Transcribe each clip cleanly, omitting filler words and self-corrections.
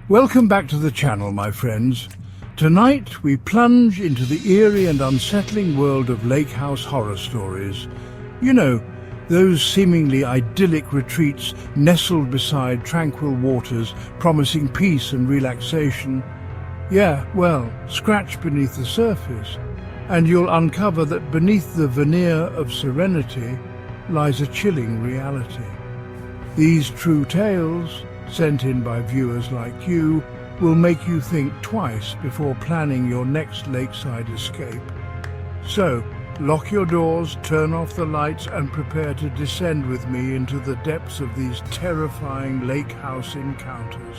Welcome back to the channel, my friends. Tonight we plunge into the eerie and unsettling world of lake house horror stories. You know, those seemingly idyllic retreats nestled beside tranquil waters, promising peace and relaxation. Yeah, well, scratch beneath the surface, and you'll uncover that beneath the veneer of serenity lies a chilling reality. These true tales, sent in by viewers like you, will make you think twice before planning your next lakeside escape. So, lock your doors, turn off the lights, and prepare to descend with me into the depths of these terrifying lake house encounters.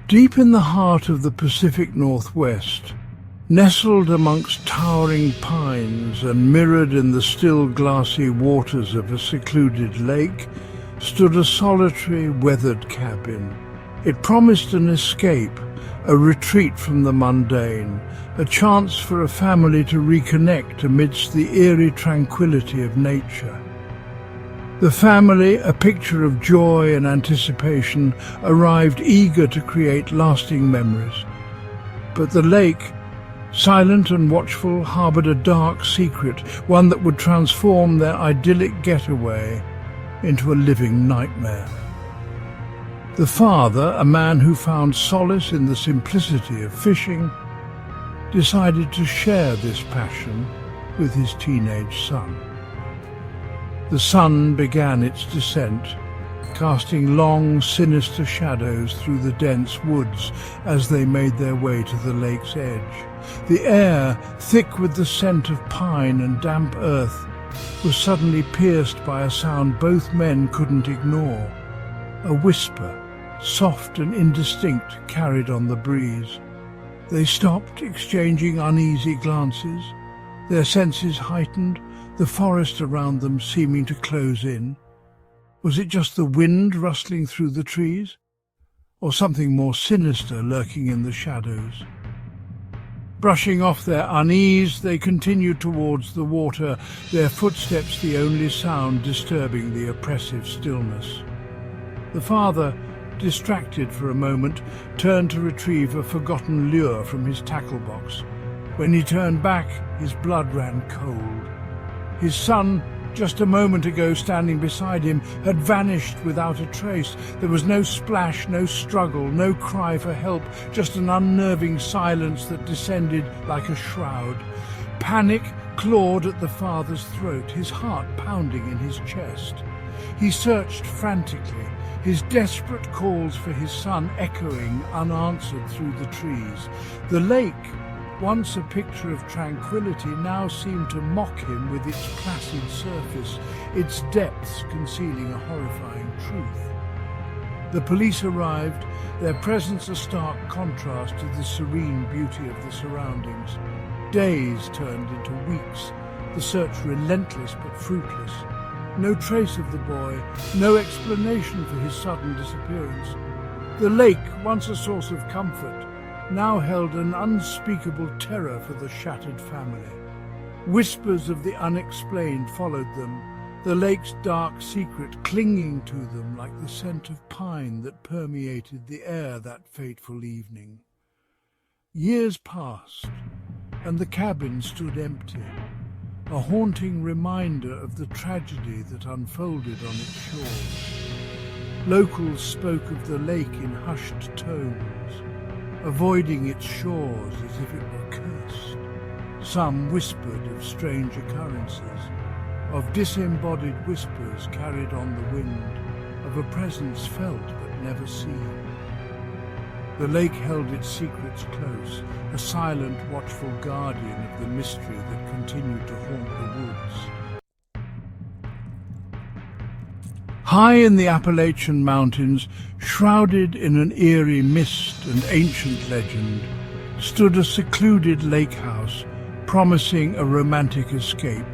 Deep in the heart of the Pacific Northwest, nestled amongst towering pines and mirrored in the still glassy waters of a secluded lake, stood a solitary, weathered cabin. It promised an escape, a retreat from the mundane, a chance for a family to reconnect amidst the eerie tranquility of nature. The family, a picture of joy and anticipation, arrived eager to create lasting memories. But the lake, silent and watchful, harbored a dark secret, one that would transform their idyllic getaway into a living nightmare. The father, a man who found solace in the simplicity of fishing, decided to share this passion with his teenage son. The sun began its descent, casting long, sinister shadows through the dense woods as they made their way to the lake's edge. The air, thick with the scent of pine and damp earth, was suddenly pierced by a sound both men couldn't ignore. A whisper, soft and indistinct, carried on the breeze. They stopped, exchanging uneasy glances, their senses heightened, the forest around them seeming to close in. Was it just the wind rustling through the trees, or something more sinister lurking in the shadows? Brushing off their unease, they continued towards the water, their footsteps the only sound disturbing the oppressive stillness. The father, distracted for a moment, turned to retrieve a forgotten lure from his tackle box. When he turned back, his blood ran cold. His son, just a moment ago standing beside him, had vanished without a trace. There was no splash, no struggle, no cry for help, just an unnerving silence that descended like a shroud. Panic clawed at the father's throat, his heart pounding in his chest. He searched frantically, his desperate calls for his son echoing unanswered through the trees. The lake, once a picture of tranquility, now seemed to mock him with its placid surface, its depths concealing a horrifying truth. The police arrived, their presence a stark contrast to the serene beauty of the surroundings. Days turned into weeks, the search relentless but fruitless. No trace of the boy, no explanation for his sudden disappearance. The lake, once a source of comfort, now held an unspeakable terror for the shattered family. Whispers of the unexplained followed them, the lake's dark secret clinging to them like the scent of pine that permeated the air that fateful evening. Years passed, and the cabin stood empty, a haunting reminder of the tragedy that unfolded on its shores. Locals spoke of the lake in hushed tones, avoiding its shores as if it were cursed. Some whispered of strange occurrences, of disembodied whispers carried on the wind, of a presence felt but never seen. The lake held its secrets close, a silent, watchful guardian of the mystery that continued to haunt the woods. High in the Appalachian Mountains, shrouded in an eerie mist and ancient legend, stood a secluded lake house, promising a romantic escape.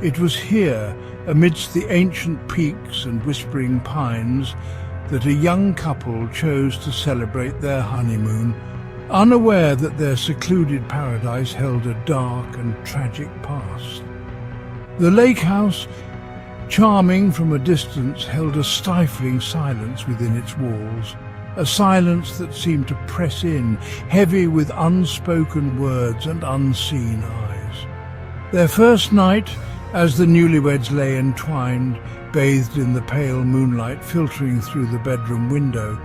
It was here, amidst the ancient peaks and whispering pines, that a young couple chose to celebrate their honeymoon, unaware that their secluded paradise held a dark and tragic past. The lake house, charming from a distance, held a stifling silence within its walls, a silence that seemed to press in, heavy with unspoken words and unseen eyes. Their first night, as the newlyweds lay entwined, bathed in the pale moonlight filtering through the bedroom window,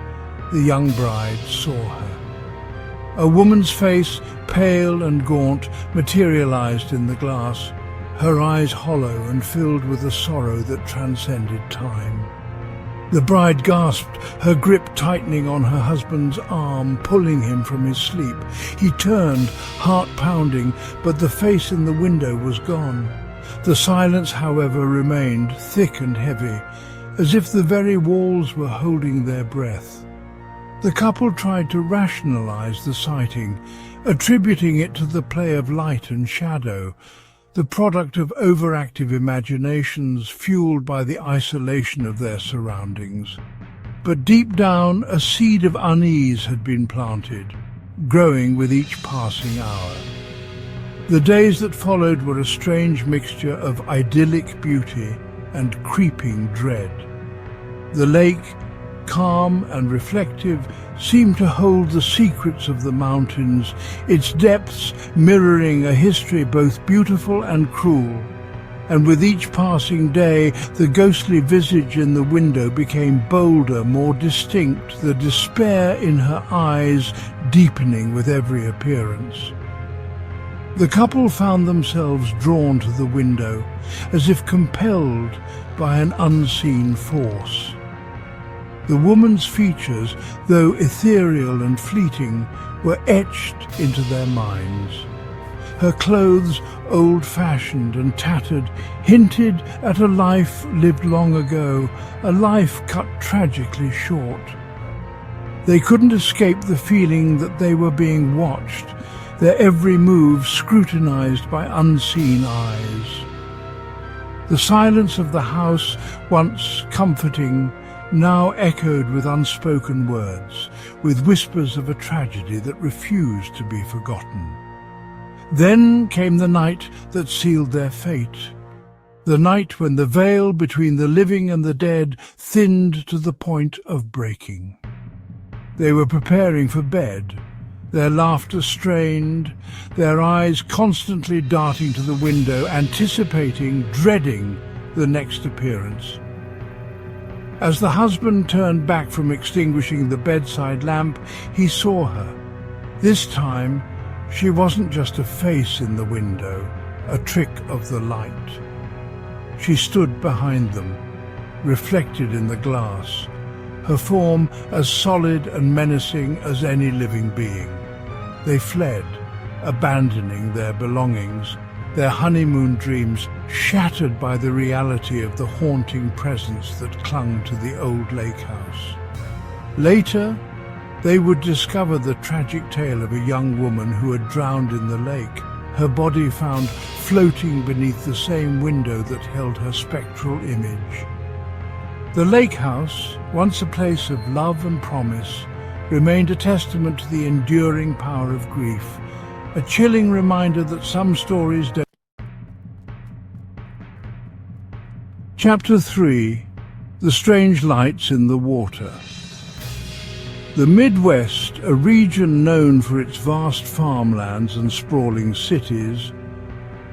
the young bride saw her. A woman's face, pale and gaunt, materialized in the glass, her eyes hollow and filled with a sorrow that transcended time. The bride gasped, her grip tightening on her husband's arm, pulling him from his sleep. He turned, heart pounding, but the face in the window was gone. The silence, however, remained, thick and heavy, as if the very walls were holding their breath. The couple tried to rationalize the sighting, attributing it to the play of light and shadow, the product of overactive imaginations fueled by the isolation of their surroundings. But deep down, a seed of unease had been planted, growing with each passing hour. The days that followed were a strange mixture of idyllic beauty and creeping dread. The lake, calm and reflective, seemed to hold the secrets of the mountains, its depths mirroring a history both beautiful and cruel. And with each passing day, the ghostly visage in the window became bolder, more distinct, the despair in her eyes deepening with every appearance. The couple found themselves drawn to the window, as if compelled by an unseen force. The woman's features, though ethereal and fleeting, were etched into their minds. Her clothes, old-fashioned and tattered, hinted at a life lived long ago, a life cut tragically short. They couldn't escape the feeling that they were being watched, their every move scrutinized by unseen eyes. The silence of the house, once comforting, now echoed with unspoken words, with whispers of a tragedy that refused to be forgotten. Then came the night that sealed their fate, the night when the veil between the living and the dead thinned to the point of breaking. They were preparing for bed, their laughter strained, their eyes constantly darting to the window, anticipating, dreading the next appearance. As the husband turned back from extinguishing the bedside lamp, he saw her. This time, she wasn't just a face in the window, a trick of the light. She stood behind them, reflected in the glass, her form as solid and menacing as any living being. They fled, abandoning their belongings, their honeymoon dreams shattered by the reality of the haunting presence that clung to the old lake house. Later, they would discover the tragic tale of a young woman who had drowned in the lake, her body found floating beneath the same window that held her spectral image. The lake house, once a place of love and promise, remained a testament to the enduring power of grief, a chilling reminder that some stories don't. Chapter 3. The Strange Lights in the Water. The Midwest, a region known for its vast farmlands and sprawling cities,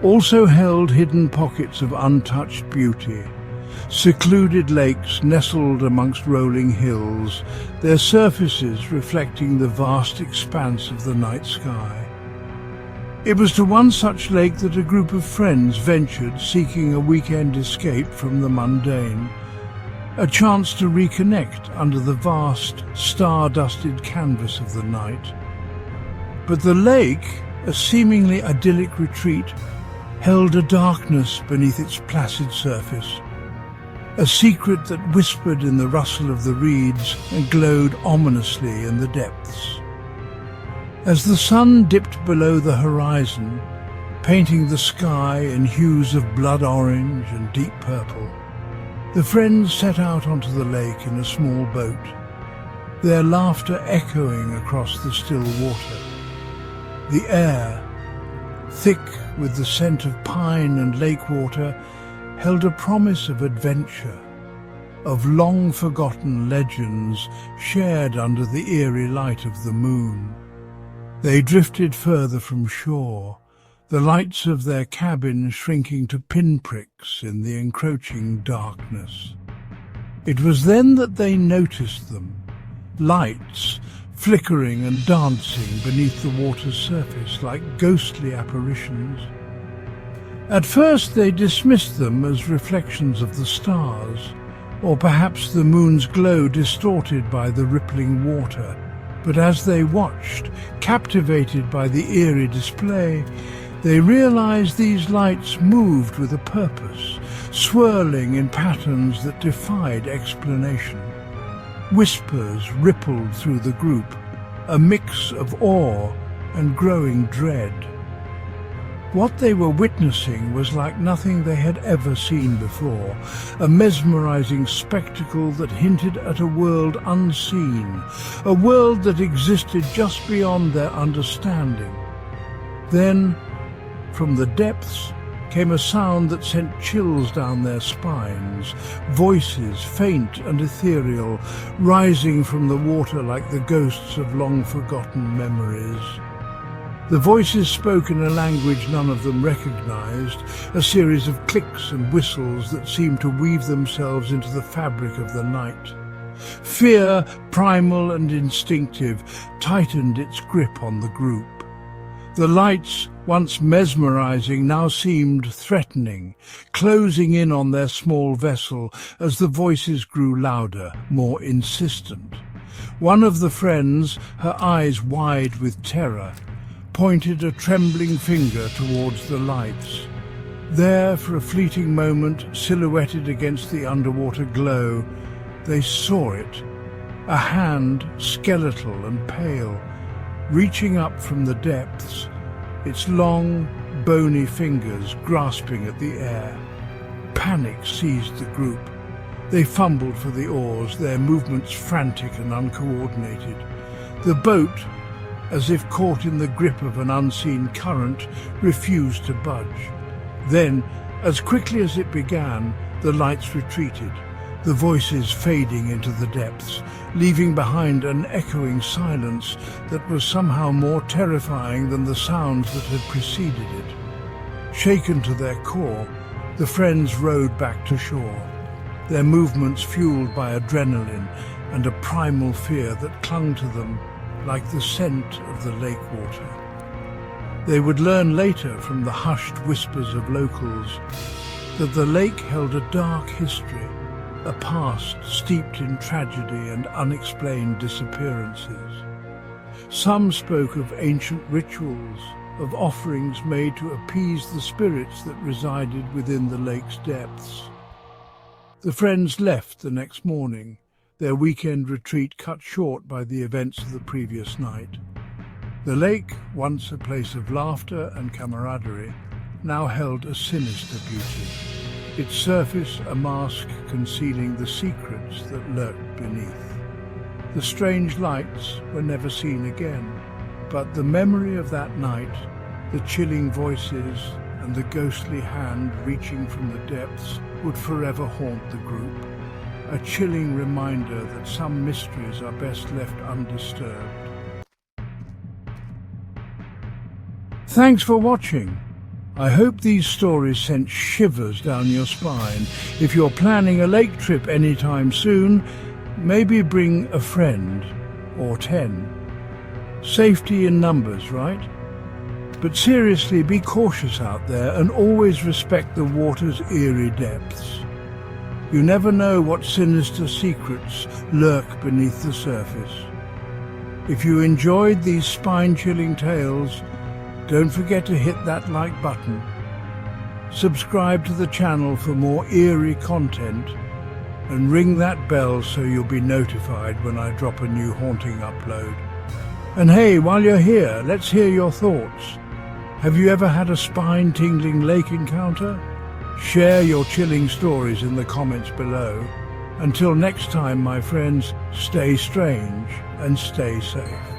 also held hidden pockets of untouched beauty. Secluded lakes nestled amongst rolling hills, their surfaces reflecting the vast expanse of the night sky. It was to one such lake that a group of friends ventured, seeking a weekend escape from the mundane, a chance to reconnect under the vast, star-dusted canvas of the night. But the lake, a seemingly idyllic retreat, held a darkness beneath its placid surface, a secret that whispered in the rustle of the reeds and glowed ominously in the depths. As the sun dipped below the horizon, painting the sky in hues of blood orange and deep purple, the friends set out onto the lake in a small boat, their laughter echoing across the still water. The air, thick with the scent of pine and lake water, held a promise of adventure, of long-forgotten legends shared under the eerie light of the moon. They drifted further from shore, the lights of their cabin shrinking to pinpricks in the encroaching darkness. It was then that they noticed them, lights flickering and dancing beneath the water's surface like ghostly apparitions. At first they dismissed them as reflections of the stars, or perhaps the moon's glow distorted by the rippling water. But as they watched, captivated by the eerie display, they realized these lights moved with a purpose, swirling in patterns that defied explanation. Whispers rippled through the group, a mix of awe and growing dread. What they were witnessing was like nothing they had ever seen before, a mesmerizing spectacle that hinted at a world unseen, a world that existed just beyond their understanding. Then, from the depths, came a sound that sent chills down their spines, voices faint and ethereal, rising from the water like the ghosts of long-forgotten memories. The voices spoke in a language none of them recognized, a series of clicks and whistles that seemed to weave themselves into the fabric of the night. Fear, primal and instinctive, tightened its grip on the group. The lights, once mesmerizing, now seemed threatening, closing in on their small vessel as the voices grew louder, more insistent. One of the friends, her eyes wide with terror, pointed a trembling finger towards the lights. There, for a fleeting moment, silhouetted against the underwater glow, they saw it, a hand, skeletal and pale, reaching up from the depths, its long, bony fingers grasping at the air. Panic seized the group. They fumbled for the oars, their movements frantic and uncoordinated. The boat, as if caught in the grip of an unseen current, refused to budge. Then, as quickly as it began, the lights retreated, the voices fading into the depths, leaving behind an echoing silence that was somehow more terrifying than the sounds that had preceded it. Shaken to their core, the friends rowed back to shore, their movements fueled by adrenaline and a primal fear that clung to them like the scent of the lake water. They would learn later from the hushed whispers of locals that the lake held a dark history, a past steeped in tragedy and unexplained disappearances. Some spoke of ancient rituals, of offerings made to appease the spirits that resided within the lake's depths. The friends left the next morning, their weekend retreat cut short by the events of the previous night. The lake, once a place of laughter and camaraderie, now held a sinister beauty, its surface a mask concealing the secrets that lurked beneath. The strange lights were never seen again, but the memory of that night, the chilling voices and the ghostly hand reaching from the depths would forever haunt the group. A chilling reminder that some mysteries are best left undisturbed. Thanks for watching. I hope these stories sent shivers down your spine. If you're planning a lake trip anytime soon, maybe bring a friend or 10. Safety in numbers, right? But seriously, be cautious out there and always respect the water's eerie depths. You never know what sinister secrets lurk beneath the surface. If you enjoyed these spine-chilling tales, don't forget to hit that like button. Subscribe to the channel for more eerie content and ring that bell so you'll be notified when I drop a new haunting upload. And hey, while you're here, let's hear your thoughts. Have you ever had a spine-tingling lake encounter? Share your chilling stories in the comments below. Until next time, my friends, stay strange and stay safe.